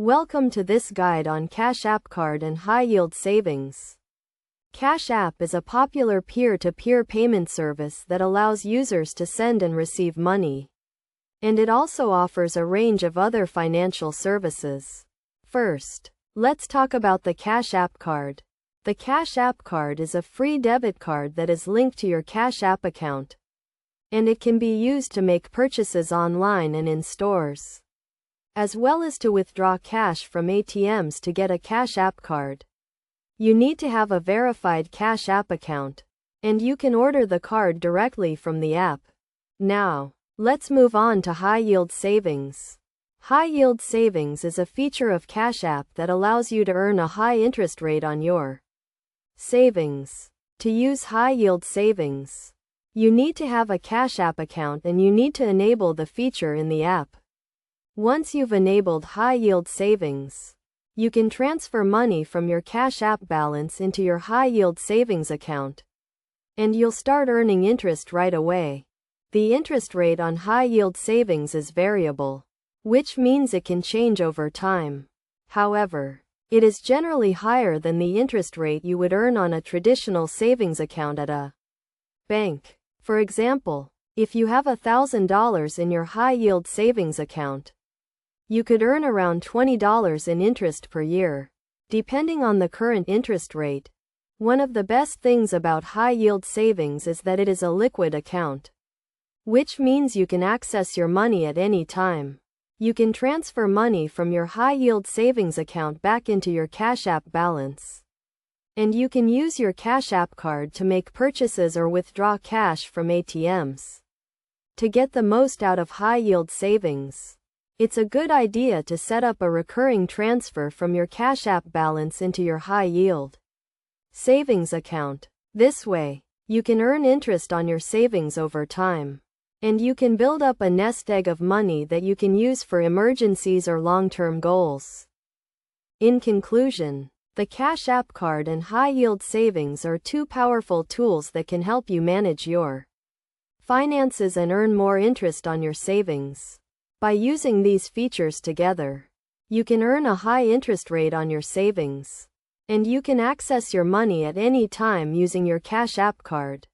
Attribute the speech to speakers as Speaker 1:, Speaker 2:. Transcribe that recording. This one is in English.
Speaker 1: Welcome to this guide on Cash App Card and high-yield savings. Cash App is a popular peer-to-peer payment service that allows users to send and receive money. And it also offers a range of other financial services. First, let's talk about the Cash App Card. The Cash App Card is a free debit card that is linked to your Cash App account, and it can be used to make purchases online and in stores, as well as to withdraw cash from ATMs. To get a Cash App Card, you need to have a verified Cash App account, and you can order the card directly from the app. Now, let's move on to high-yield savings. High-yield savings is a feature of Cash App that allows you to earn a high interest rate on your savings. To use high-yield savings, you need to have a Cash App account and you need to enable the feature in the app. Once you've enabled high-yield savings, you can transfer money from your Cash App balance into your high-yield savings account, and you'll start earning interest right away. The interest rate on high-yield savings is variable, which means it can change over time. However, it is generally higher than the interest rate you would earn on a traditional savings account at a bank. For example, if you have $1,000 in your high-yield savings account, you could earn around $20 in interest per year, depending on the current interest rate. One of the best things about high-yield savings is that it is a liquid account, which means you can access your money at any time. You can transfer money from your high-yield savings account back into your Cash App balance, and you can use your Cash App Card to make purchases or withdraw cash from ATMs. To get the most out of high-yield savings, it's a good idea to set up a recurring transfer from your Cash App balance into your high-yield savings account. This way, you can earn interest on your savings over time, and you can build up a nest egg of money that you can use for emergencies or long-term goals. In conclusion, the Cash App Card and high-yield savings are two powerful tools that can help you manage your finances and earn more interest on your savings. By using these features together, you can earn a high interest rate on your savings, and you can access your money at any time using your Cash App Card.